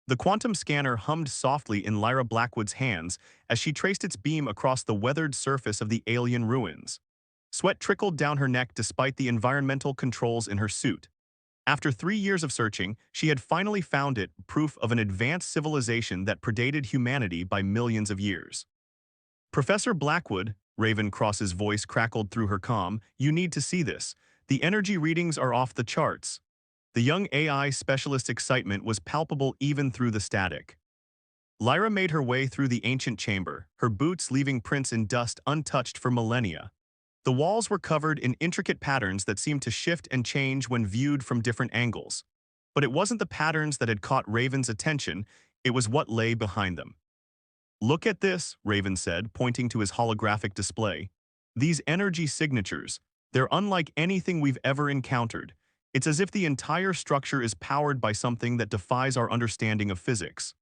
The quantum scanner hummed softly in Lyra Blackwood's hands as she traced its beam across the weathered surface of the alien ruins. Sweat trickled down her neck despite the environmental controls in her suit. After 3 years of searching, she had finally found it, proof of an advanced civilization that predated humanity by millions of years. Professor Blackwood, Ravencross's voice crackled through her comm, you need to see this. The energy readings are off the charts. The young AI specialist's excitement was palpable even through the static. Lyra made her way through the ancient chamber, her boots leaving prints in dust untouched for millennia. The walls were covered in intricate patterns that seemed to shift and change when viewed from different angles. But it wasn't the patterns that had caught Raven's attention, it was what lay behind them. Look at this, Raven said, pointing to his holographic display. These energy signatures, they're unlike anything we've ever encountered. It's as if the entire structure is powered by something that defies our understanding of physics.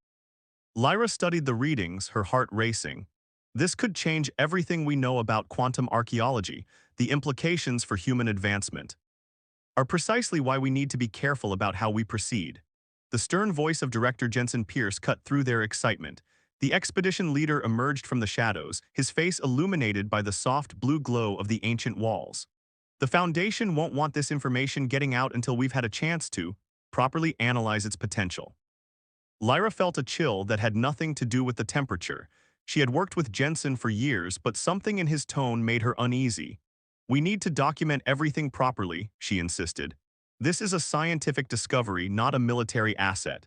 Lyra studied the readings, her heart racing. This could change everything we know about quantum archaeology. The implications for human advancement are precisely why we need to be careful about how we proceed. The stern voice of Director Jensen Pierce cut through their excitement. The expedition leader emerged from the shadows, his face illuminated by the soft blue glow of the ancient walls. The Foundation won't want this information getting out until we've had a chance to properly analyze its potential. Lyra felt a chill that had nothing to do with the temperature. She had worked with Jensen for years, but something in his tone made her uneasy. We need to document everything properly, she insisted. This is a scientific discovery, not a military asset.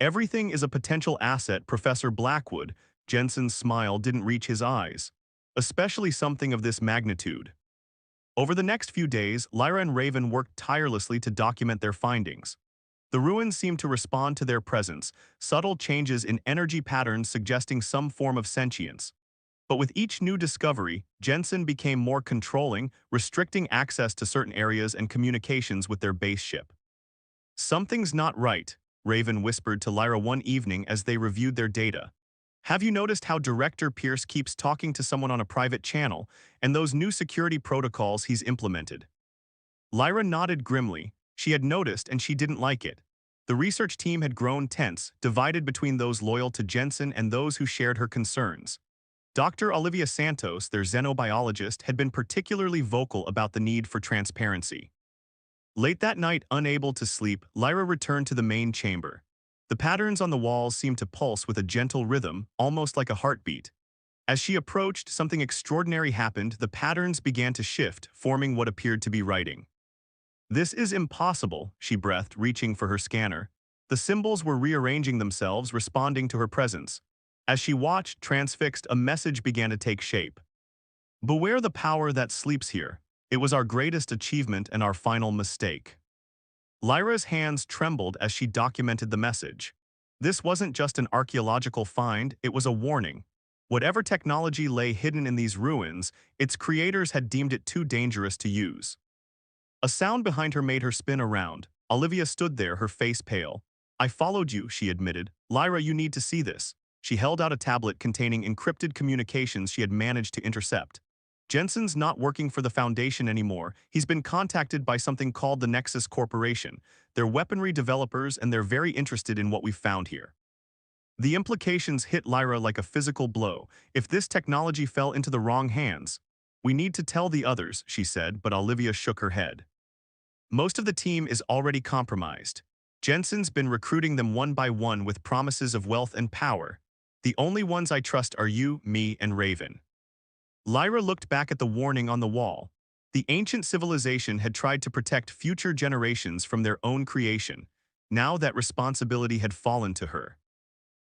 Everything is a potential asset, Professor Blackwood. Jensen's smile didn't reach his eyes. Especially something of this magnitude. Over the next few days, Lyra and Raven worked tirelessly to document their findings. The ruins seemed to respond to their presence, subtle changes in energy patterns suggesting some form of sentience. But with each new discovery, Jensen became more controlling, restricting access to certain areas and communications with their base ship. Something's not right, Raven whispered to Lyra one evening as they reviewed their data. Have you noticed how Director Pierce keeps talking to someone on a private channel, and those new security protocols he's implemented? Lyra nodded grimly. She had noticed and she didn't like it. The research team had grown tense, divided between those loyal to Jensen and those who shared her concerns. Dr. Olivia Santos, their xenobiologist, had been particularly vocal about the need for transparency. Late that night, unable to sleep, Lyra returned to the main chamber. The patterns on the walls seemed to pulse with a gentle rhythm, almost like a heartbeat. As she approached, something extraordinary happened. The patterns began to shift, forming what appeared to be writing. This is impossible, she breathed, reaching for her scanner. The symbols were rearranging themselves, responding to her presence. As she watched, transfixed, a message began to take shape. Beware the power that sleeps here. It was our greatest achievement and our final mistake. Lyra's hands trembled as she documented the message. This wasn't just an archaeological find, it was a warning. Whatever technology lay hidden in these ruins, its creators had deemed it too dangerous to use. A sound behind her made her spin around. Olivia stood there, her face pale. I followed you, she admitted. Lyra, you need to see this. She held out a tablet containing encrypted communications she had managed to intercept. Jensen's not working for the Foundation anymore. He's been contacted by something called the Nexus Corporation. They're weaponry developers and they're very interested in what we've found here. The implications hit Lyra like a physical blow. If this technology fell into the wrong hands, we need to tell the others, she said, but Olivia shook her head. Most of the team is already compromised. Jensen's been recruiting them one by one with promises of wealth and power. The only ones I trust are you, me, and Raven. Lyra looked back at the warning on the wall. The ancient civilization had tried to protect future generations from their own creation. Now that responsibility had fallen to her.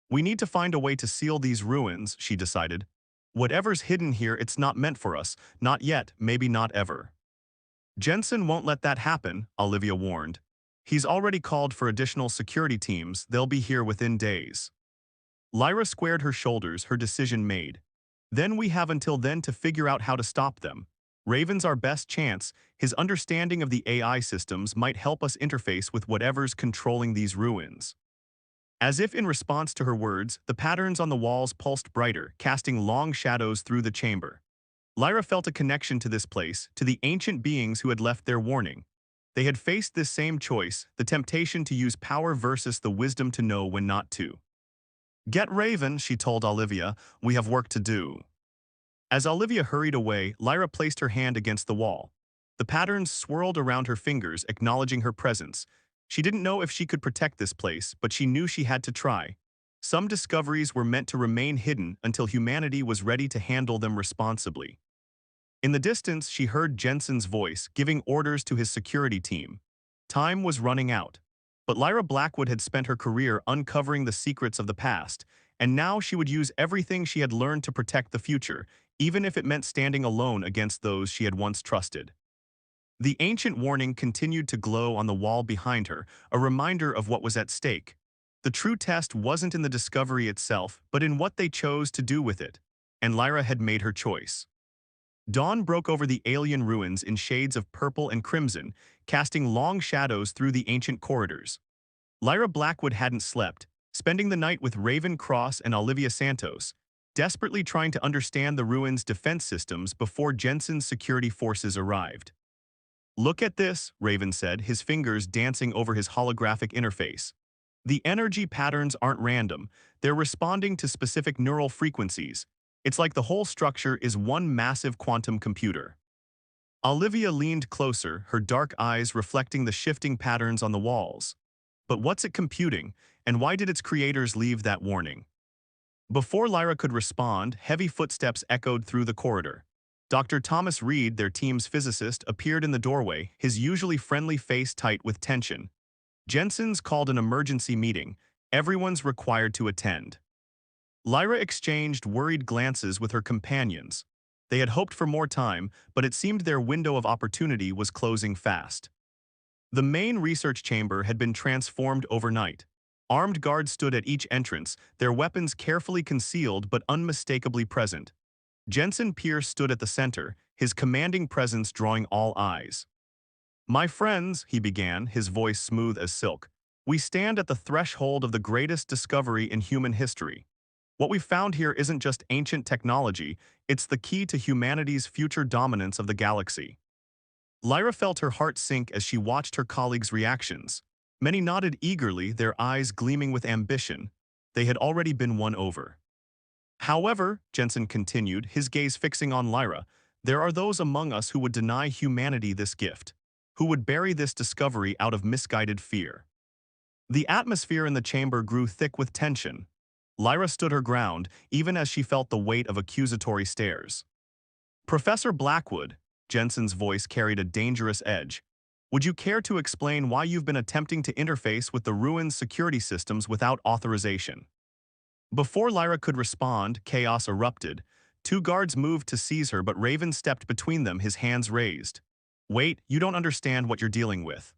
We need to find a way to seal these ruins, she decided. Whatever's hidden here, it's not meant for us. Not yet, maybe not ever. Jensen won't let that happen, Olivia warned. He's already called for additional security teams. They'll be here within days. Lyra squared her shoulders, her decision made. Then we have until then to figure out how to stop them. Raven's our best chance. His understanding of the AI systems might help us interface with whatever's controlling these ruins. As if in response to her words, the patterns on the walls pulsed brighter, casting long shadows through the chamber. Lyra felt a connection to this place, to the ancient beings who had left their warning. They had faced this same choice, the temptation to use power versus the wisdom to know when not to. "Get Raven," she told Olivia, "we have work to do." As Olivia hurried away, Lyra placed her hand against the wall. The patterns swirled around her fingers, acknowledging her presence. She didn't know if she could protect this place, but she knew she had to try. Some discoveries were meant to remain hidden until humanity was ready to handle them responsibly. In the distance, she heard Jensen's voice, giving orders to his security team. Time was running out. But Lyra Blackwood had spent her career uncovering the secrets of the past, and now she would use everything she had learned to protect the future, even if it meant standing alone against those she had once trusted. The ancient warning continued to glow on the wall behind her, a reminder of what was at stake. The true test wasn't in the discovery itself, but in what they chose to do with it. And Lyra had made her choice. Dawn broke over the alien ruins in shades of purple and crimson, casting long shadows through the ancient corridors. Lyra Blackwood hadn't slept, spending the night with Raven Cross and Olivia Santos, desperately trying to understand the ruins' defense systems before Jensen's security forces arrived. "Look at this," Raven said, his fingers dancing over his holographic interface. "The energy patterns aren't random, they're responding to specific neural frequencies. It's like the whole structure is one massive quantum computer." Olivia leaned closer, her dark eyes reflecting the shifting patterns on the walls. But what's it computing, and why did its creators leave that warning? Before Lyra could respond, heavy footsteps echoed through the corridor. Dr. Thomas Reed, their team's physicist, appeared in the doorway, his usually friendly face tight with tension. "Jensen's called an emergency meeting. Everyone's required to attend." Lyra exchanged worried glances with her companions. They had hoped for more time, but it seemed their window of opportunity was closing fast. The main research chamber had been transformed overnight. Armed guards stood at each entrance, their weapons carefully concealed but unmistakably present. Jensen Pierce stood at the center, his commanding presence drawing all eyes. "My friends," he began, his voice smooth as silk, "we stand at the threshold of the greatest discovery in human history. What we've found here isn't just ancient technology, it's the key to humanity's future dominance of the galaxy." Lyra felt her heart sink as she watched her colleagues' reactions. Many nodded eagerly, their eyes gleaming with ambition. They had already been won over. "However," Jensen continued, his gaze fixing on Lyra, "there are those among us who would deny humanity this gift, who would bury this discovery out of misguided fear." The atmosphere in the chamber grew thick with tension. Lyra stood her ground, even as she felt the weight of accusatory stares. "Professor Blackwood," Jensen's voice carried a dangerous edge, "would you care to explain why you've been attempting to interface with the ruins' security systems without authorization?" Before Lyra could respond, chaos erupted. Two guards moved to seize her, but Raven stepped between them, his hands raised. "Wait, you don't understand what you're dealing with."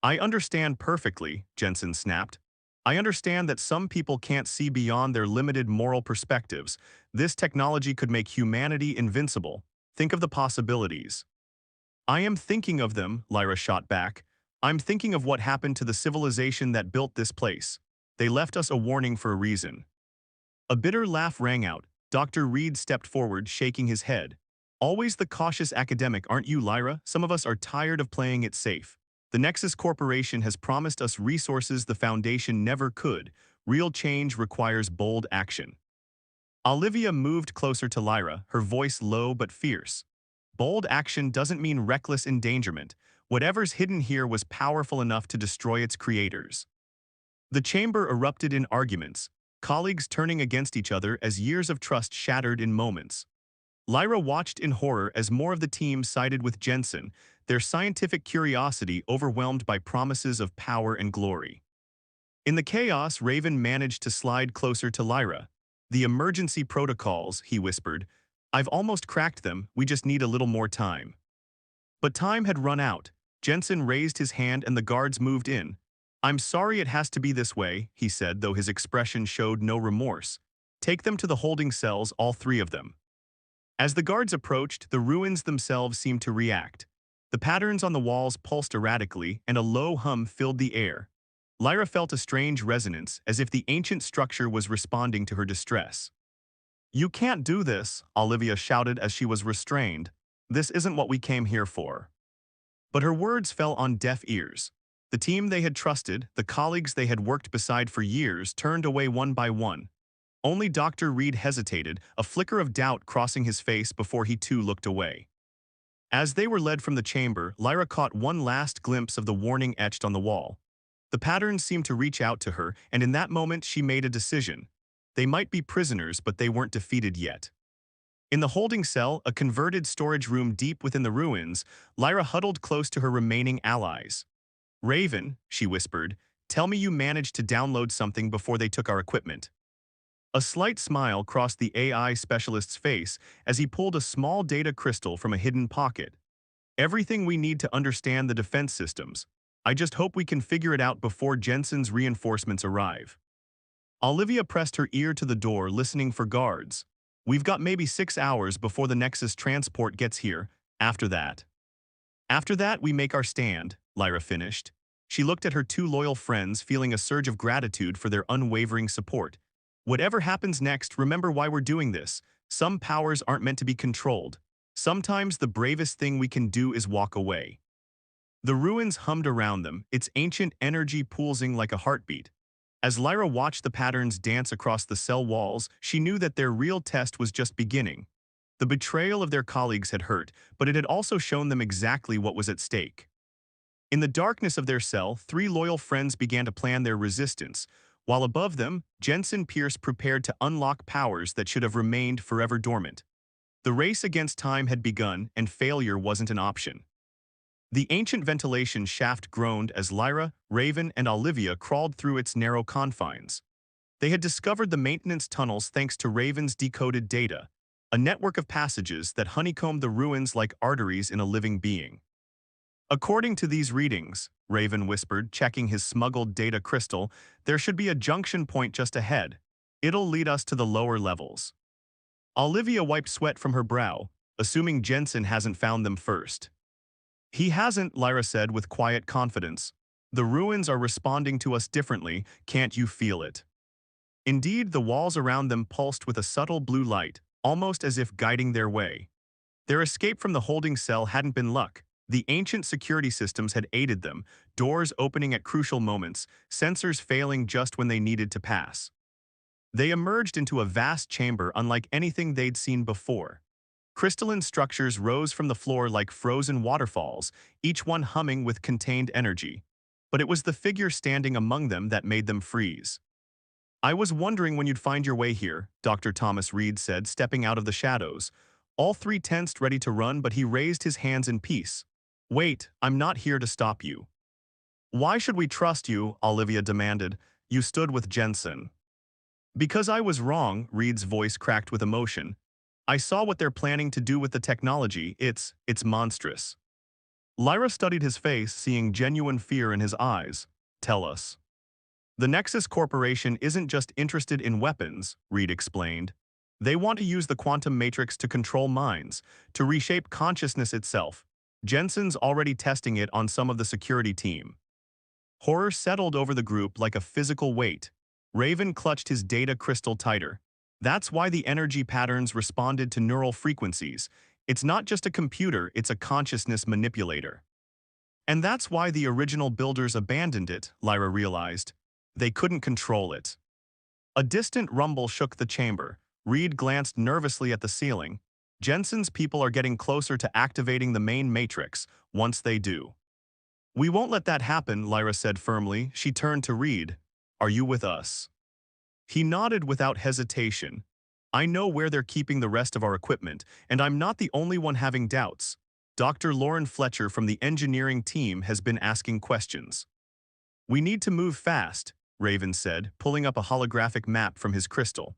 "I understand perfectly," Jensen snapped. "I understand that some people can't see beyond their limited moral perspectives. This technology could make humanity invincible. Think of the possibilities." "I am thinking of them," Lyra shot back. "I'm thinking of what happened to the civilization that built this place. They left us a warning for a reason." A bitter laugh rang out. Dr. Reed stepped forward, shaking his head. "Always the cautious academic, aren't you, Lyra? Some of us are tired of playing it safe. The Nexus Corporation has promised us resources the Foundation never could. Real change requires bold action." Olivia moved closer to Lyra, her voice low but fierce. "Bold action doesn't mean reckless endangerment. Whatever's hidden here was powerful enough to destroy its creators." The chamber erupted in arguments, colleagues turning against each other as years of trust shattered in moments. Lyra watched in horror as more of the team sided with Jensen, their scientific curiosity overwhelmed by promises of power and glory. In the chaos, Raven managed to slide closer to Lyra. "The emergency protocols," he whispered. "I've almost cracked them, we just need a little more time." But time had run out. Jensen raised his hand and the guards moved in. "I'm sorry it has to be this way," he said, though his expression showed no remorse. "Take them to the holding cells, all three of them." As the guards approached, the ruins themselves seemed to react. The patterns on the walls pulsed erratically, and a low hum filled the air. Lyra felt a strange resonance, as if the ancient structure was responding to her distress. "You can't do this," Olivia shouted as she was restrained. "This isn't what we came here for." But her words fell on deaf ears. The team they had trusted, the colleagues they had worked beside for years, turned away one by one. Only Dr. Reed hesitated, a flicker of doubt crossing his face before he too looked away. As they were led from the chamber, Lyra caught one last glimpse of the warning etched on the wall. The pattern seemed to reach out to her, and in that moment she made a decision. They might be prisoners, but they weren't defeated yet. In the holding cell, a converted storage room deep within the ruins, Lyra huddled close to her remaining allies. "Raven," she whispered, "tell me you managed to download something before they took our equipment." A slight smile crossed the AI specialist's face as he pulled a small data crystal from a hidden pocket. "Everything we need to understand the defense systems. I just hope we can figure it out before Jensen's reinforcements arrive." Olivia pressed her ear to the door, listening for guards. "We've got maybe 6 hours before the Nexus transport gets here. After that. After that, we make our stand," Lyra finished. She looked at her two loyal friends, feeling a surge of gratitude for their unwavering support. "Whatever happens next, remember why we're doing this. Some powers aren't meant to be controlled. Sometimes the bravest thing we can do is walk away." The ruins hummed around them, its ancient energy pulsing like a heartbeat. As Lyra watched the patterns dance across the cell walls, she knew that their real test was just beginning. The betrayal of their colleagues had hurt, but it had also shown them exactly what was at stake. In the darkness of their cell, three loyal friends began to plan their resistance, while above them, Jensen Pierce prepared to unlock powers that should have remained forever dormant. The race against time had begun, and failure wasn't an option. The ancient ventilation shaft groaned as Lyra, Raven, and Olivia crawled through its narrow confines. They had discovered the maintenance tunnels thanks to Raven's decoded data, a network of passages that honeycombed the ruins like arteries in a living being. "According to these readings," Raven whispered, checking his smuggled data crystal, "there should be a junction point just ahead. It'll lead us to the lower levels." Olivia wiped sweat from her brow, assuming Jensen hasn't found them first. "He hasn't," Lyra said with quiet confidence. "The ruins are responding to us differently, can't you feel it?" Indeed, the walls around them pulsed with a subtle blue light, almost as if guiding their way. Their escape from the holding cell hadn't been luck. The ancient security systems had aided them, doors opening at crucial moments, sensors failing just when they needed to pass. They emerged into a vast chamber unlike anything they'd seen before. Crystalline structures rose from the floor like frozen waterfalls, each one humming with contained energy. But it was the figure standing among them that made them freeze. "I was wondering when you'd find your way here," Dr. Thomas Reed said, stepping out of the shadows. All three tensed, ready to run, but he raised his hands in peace. "Wait, I'm not here to stop you." "Why should we trust you?" Olivia demanded. "You stood with Jensen." "Because I was wrong," Reed's voice cracked with emotion. "I saw what they're planning to do with the technology. It's monstrous." Lyra studied his face, seeing genuine fear in his eyes. "Tell us." "The Nexus Corporation isn't just interested in weapons," Reed explained. "They want to use the quantum matrix to control minds, to reshape consciousness itself. Jensen's already testing it on some of the security team." Horror settled over the group like a physical weight. Raven clutched his data crystal tighter. "That's why the energy patterns responded to neural frequencies. It's not just a computer, it's a consciousness manipulator." "And that's why the original builders abandoned it," Lyra realized. They couldn't control it. A distant rumble shook the chamber. Reed glanced nervously at the ceiling. "Jensen's people are getting closer to activating the main matrix. Once they do." "We won't let that happen," Lyra said firmly. She turned to Reed. "Are you with us?" He nodded without hesitation. "I know where they're keeping the rest of our equipment, and I'm not the only one having doubts. Dr. Lauren Fletcher from the engineering team has been asking questions." "We need to move fast," Raven said, pulling up a holographic map from his crystal.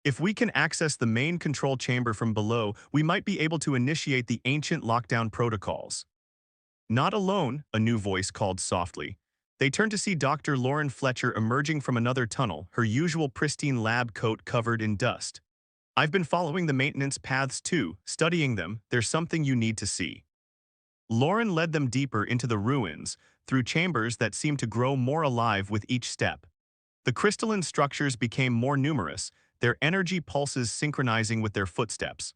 "If we can access the main control chamber from below, we might be able to initiate the ancient lockdown protocols." "Not alone," a new voice called softly. They turned to see Dr. Lauren Fletcher emerging from another tunnel, her usual pristine lab coat covered in dust. "I've been following the maintenance paths too, studying them. There's something you need to see." Lauren led them deeper into the ruins, through chambers that seemed to grow more alive with each step. The crystalline structures became more numerous, their energy pulses synchronizing with their footsteps.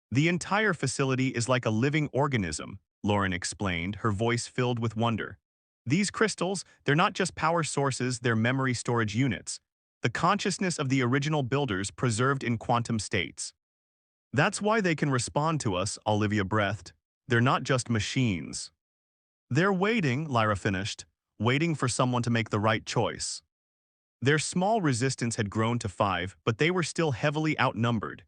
"The entire facility is like a living organism," Lauren explained, her voice filled with wonder. These crystals, they're not just power sources, they're memory storage units. The consciousness of the original builders preserved in quantum states. That's why they can respond to us, Olivia breathed. They're not just machines. They're waiting, Lyra finished, waiting for someone to make the right choice. Their small resistance had grown to 5, but they were still heavily outnumbered.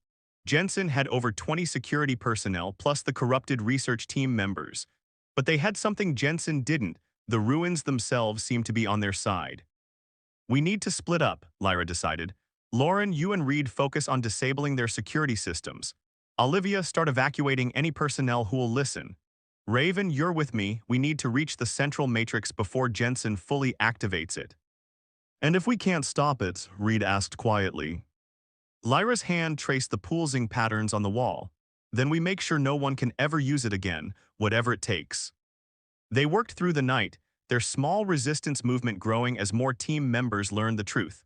Jensen had over 20 security personnel plus the corrupted research team members. But they had something Jensen didn't. The ruins themselves seemed to be on their side. We need to split up, Lyra decided. Lauren, you and Reed focus on disabling their security systems. Olivia, start evacuating any personnel who will listen. Raven, you're with me. We need to reach the central matrix before Jensen fully activates it. And if we can't stop it, Reed asked quietly. Lyra's hand traced the pulsing patterns on the wall. Then we make sure no one can ever use it again, whatever it takes. They worked through the night, their small resistance movement growing as more team members learned the truth.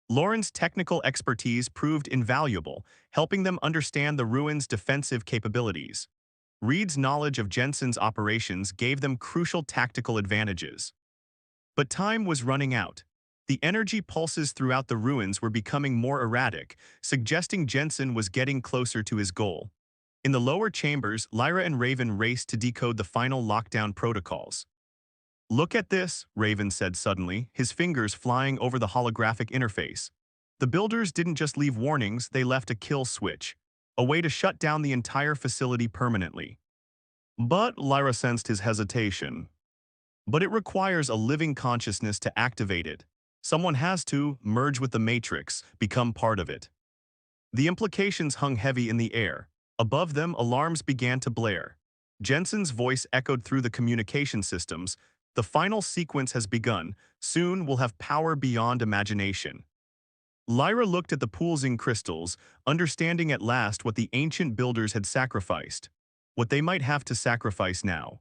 Lauren's technical expertise proved invaluable, helping them understand the ruins' defensive capabilities. Reed's knowledge of Jensen's operations gave them crucial tactical advantages. But time was running out. The energy pulses throughout the ruins were becoming more erratic, suggesting Jensen was getting closer to his goal. In the lower chambers, Lyra and Raven raced to decode the final lockdown protocols. Look at this, Raven said suddenly, his fingers flying over the holographic interface. The builders didn't just leave warnings, they left a kill switch, a way to shut down the entire facility permanently. But Lyra sensed his hesitation. But it requires a living consciousness to activate it. Someone has to merge with the matrix, become part of it. The implications hung heavy in the air. Above them, alarms began to blare. Jensen's voice echoed through the communication systems. The final sequence has begun. Soon we'll have power beyond imagination. Lyra looked at the pulsing crystals, understanding at last what the ancient builders had sacrificed. What they might have to sacrifice now.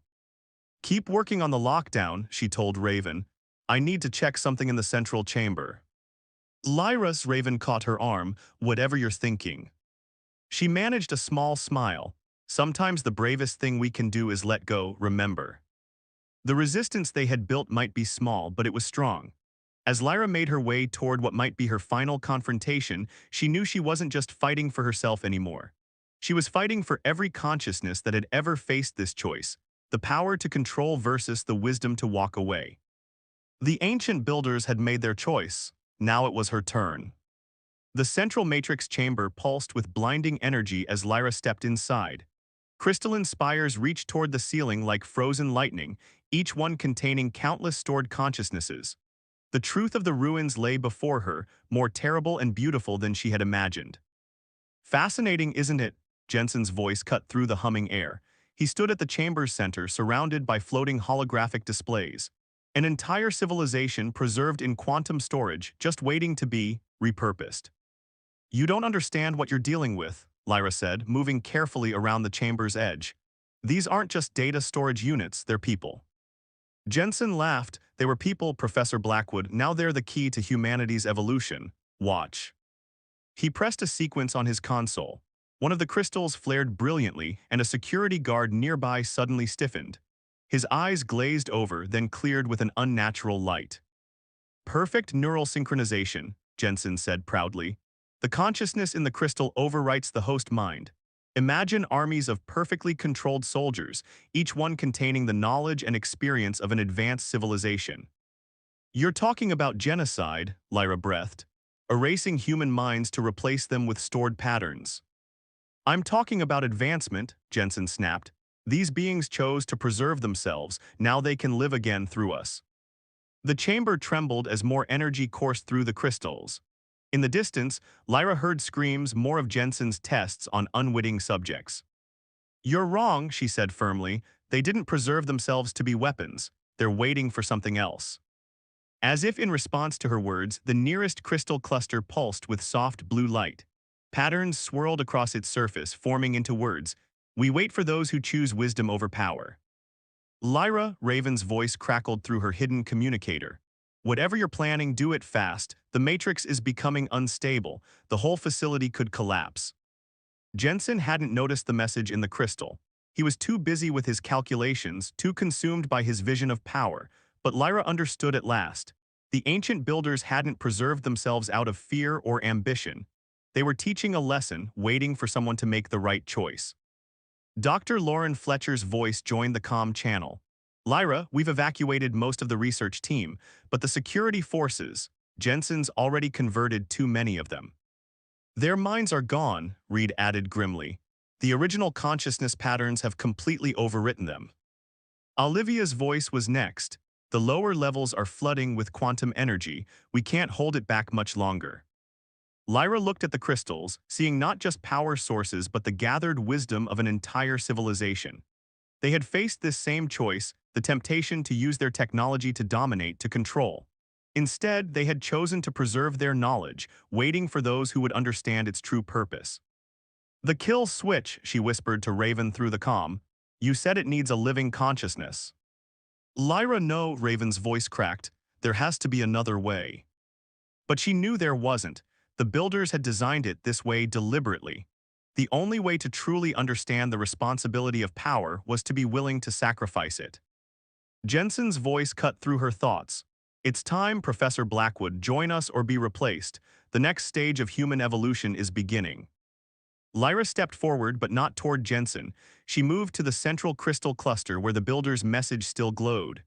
Keep working on the lockdown, she told Raven. I need to check something in the central chamber. Lyra's Raven caught her arm, whatever you're thinking. She managed a small smile. Sometimes the bravest thing we can do is let go, remember. The resistance they had built might be small, but it was strong. As Lyra made her way toward what might be her final confrontation, she knew she wasn't just fighting for herself anymore. She was fighting for every consciousness that had ever faced this choice, the power to control versus the wisdom to walk away. The ancient builders had made their choice. Now it was her turn. The central matrix chamber pulsed with blinding energy as Lyra stepped inside. Crystalline spires reached toward the ceiling like frozen lightning, each one containing countless stored consciousnesses. The truth of the ruins lay before her, more terrible and beautiful than she had imagined. Fascinating, isn't it? Jensen's voice cut through the humming air. He stood at the chamber's center, surrounded by floating holographic displays. An entire civilization preserved in quantum storage, just waiting to be repurposed. You don't understand what you're dealing with, Lyra said, moving carefully around the chamber's edge. These aren't just data storage units, they're people. Jensen laughed. They were people, Professor Blackwood. Now they're the key to humanity's evolution. Watch. He pressed a sequence on his console. One of the crystals flared brilliantly, and a security guard nearby suddenly stiffened. His eyes glazed over, then cleared with an unnatural light. Perfect neural synchronization, Jensen said proudly. The consciousness in the crystal overwrites the host mind. Imagine armies of perfectly controlled soldiers, each one containing the knowledge and experience of an advanced civilization. You're talking about genocide, Lyra breathed, erasing human minds to replace them with stored patterns. I'm talking about advancement, Jensen snapped. These beings chose to preserve themselves, now they can live again through us. The chamber trembled as more energy coursed through the crystals. In the distance, Lyra heard screams, more of Jensen's tests on unwitting subjects. You're wrong, she said firmly. They didn't preserve themselves to be weapons. They're waiting for something else. As if in response to her words, the nearest crystal cluster pulsed with soft blue light. Patterns swirled across its surface, forming into words. We wait for those who choose wisdom over power. Lyra, Raven's voice crackled through her hidden communicator. Whatever you're planning, do it fast. The matrix is becoming unstable. The whole facility could collapse. Jensen hadn't noticed the message in the crystal. He was too busy with his calculations, too consumed by his vision of power, but Lyra understood at last. The ancient builders hadn't preserved themselves out of fear or ambition. They were teaching a lesson, waiting for someone to make the right choice. Dr. Lauren Fletcher's voice joined the comm channel. Lyra, we've evacuated most of the research team, but the security forces, Jensen's already converted too many of them. Their minds are gone, Reed added grimly. The original consciousness patterns have completely overwritten them. Olivia's voice was next. The lower levels are flooding with quantum energy. We can't hold it back much longer. Lyra looked at the crystals, seeing not just power sources but the gathered wisdom of an entire civilization. They had faced this same choice, the temptation to use their technology to dominate, to control. Instead, they had chosen to preserve their knowledge, waiting for those who would understand its true purpose. The kill switch, she whispered to Raven through the comm. You said it needs a living consciousness. Lyra, no, Raven's voice cracked. There has to be another way. But she knew there wasn't. The builders had designed it this way deliberately. The only way to truly understand the responsibility of power was to be willing to sacrifice it. Jensen's voice cut through her thoughts. It's time, Professor Blackwood, join us or be replaced. The next stage of human evolution is beginning. Lyra stepped forward, but not toward Jensen. She moved to the central crystal cluster where the builder's message still glowed.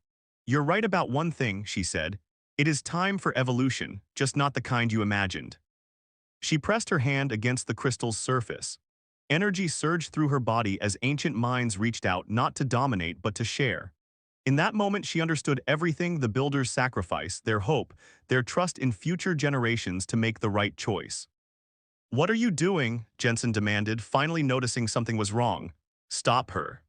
You're right about one thing, she said. It is time for evolution, just not the kind you imagined. She pressed her hand against the crystal's surface. Energy surged through her body as ancient minds reached out not to dominate but to share. In that moment she understood everything: the builders' sacrifice, their hope, their trust in future generations to make the right choice. What are you doing? Jensen demanded, finally noticing something was wrong. Stop her.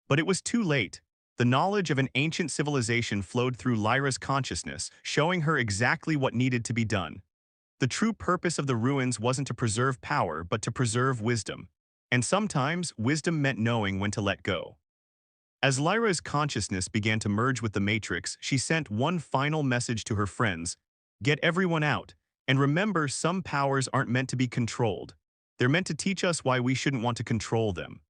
But it was too late. The knowledge of an ancient civilization flowed through Lyra's consciousness, showing her exactly what needed to be done. The true purpose of the ruins wasn't to preserve power, but to preserve wisdom. And sometimes, wisdom meant knowing when to let go. As Lyra's consciousness began to merge with the Matrix, she sent one final message to her friends. Get everyone out. And remember, some powers aren't meant to be controlled. They're meant to teach us why we shouldn't want to control them.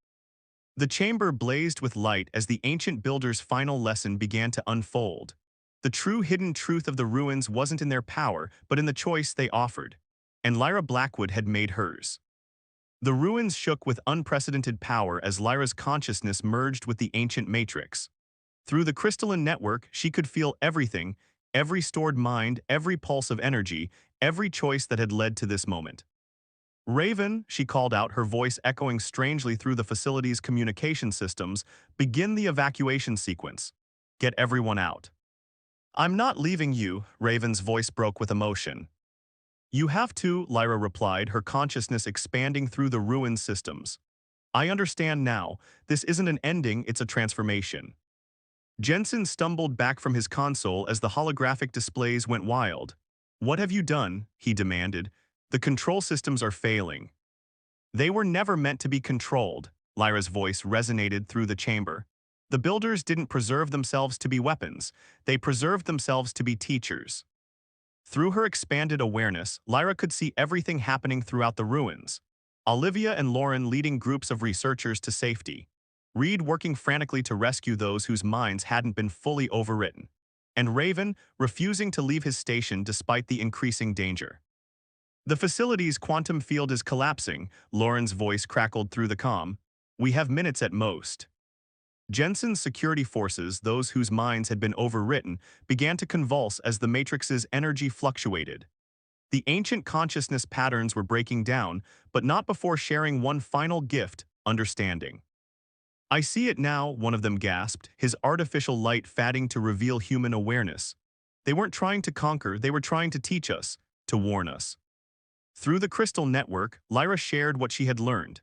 The chamber blazed with light as the ancient builders' final lesson began to unfold. The true hidden truth of the ruins wasn't in their power, but in the choice they offered. And Lyra Blackwood had made hers. The ruins shook with unprecedented power as Lyra's consciousness merged with the ancient matrix. Through the crystalline network, she could feel everything, every stored mind, every pulse of energy, every choice that had led to this moment. Raven, she called out, her voice echoing strangely through the facility's communication systems, begin the evacuation sequence. Get everyone out. I'm not leaving you, Raven's voice broke with emotion. You have to, Lyra replied, her consciousness expanding through the ruined systems. I understand now. This isn't an ending, it's a transformation. Jensen stumbled back from his console as the holographic displays went wild. What have you done? He demanded. The control systems are failing. They were never meant to be controlled, Lyra's voice resonated through the chamber. The builders didn't preserve themselves to be weapons. They preserved themselves to be teachers. Through her expanded awareness, Lyra could see everything happening throughout the ruins. Olivia and Lauren leading groups of researchers to safety. Reed working frantically to rescue those whose minds hadn't been fully overwritten. And Raven refusing to leave his station despite the increasing danger. The facility's quantum field is collapsing, Lauren's voice crackled through the comm. We have minutes at most. Jensen's security forces, those whose minds had been overwritten, began to convulse as the Matrix's energy fluctuated. The ancient consciousness patterns were breaking down, but not before sharing one final gift: understanding. I see it now, one of them gasped, his artificial light fading to reveal human awareness. They weren't trying to conquer, they were trying to teach us, to warn us. Through the crystal network, Lyra shared what she had learned.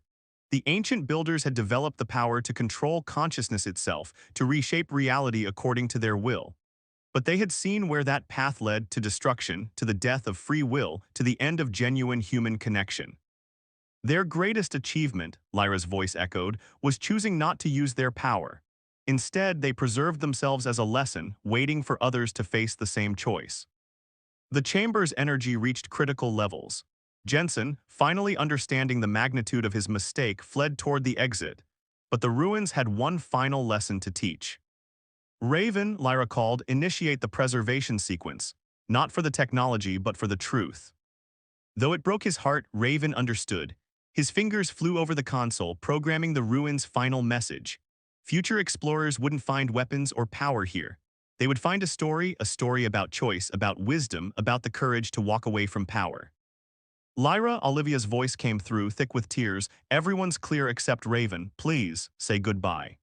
The ancient builders had developed the power to control consciousness itself, to reshape reality according to their will. But they had seen where that path led: to destruction, to the death of free will, to the end of genuine human connection. Their greatest achievement, Lyra's voice echoed, was choosing not to use their power. Instead, they preserved themselves as a lesson, waiting for others to face the same choice. The chamber's energy reached critical levels. Jensen, finally understanding the magnitude of his mistake, fled toward the exit. but the ruins had one final lesson to teach. Raven, Lyra called, initiate the preservation sequence, not for the technology but for the truth. Though it broke his heart, Raven understood. His fingers flew over the console, programming the ruins' final message. Future explorers wouldn't find weapons or power here. They would find a story about choice, about wisdom, about the courage to walk away from power. Lyra, Olivia's voice came through, thick with tears. Everyone's clear except Raven. Please, say goodbye.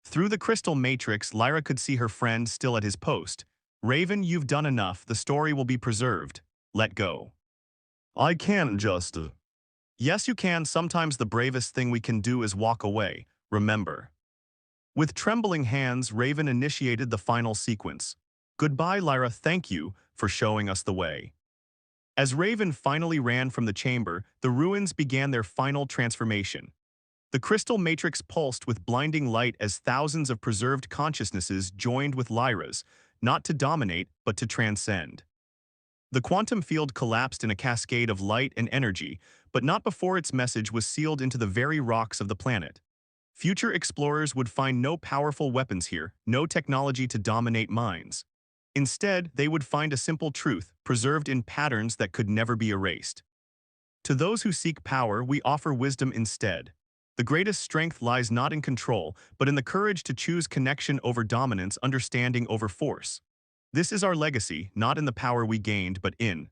Through the crystal matrix, Lyra could see her friend still at his post. Raven, you've done enough. The story will be preserved. Let go. I can't just... Yes, you can. Sometimes the bravest thing we can do is walk away. Remember. With trembling hands, Raven initiated the final sequence. Goodbye, Lyra. Thank you for showing us the way. As Raven finally ran from the chamber, the ruins began their final transformation. The crystal matrix pulsed with blinding light as thousands of preserved consciousnesses joined with Lyra's, not to dominate, but to transcend. The quantum field collapsed in a cascade of light and energy, but not before its message was sealed into the very rocks of the planet. Future explorers would find no powerful weapons here, no technology to dominate minds. Instead, they would find a simple truth, preserved in patterns that could never be erased. To those who seek power, we offer wisdom instead. The greatest strength lies not in control, but in the courage to choose connection over dominance, understanding over force. This is our legacy, not in the power we gained, but in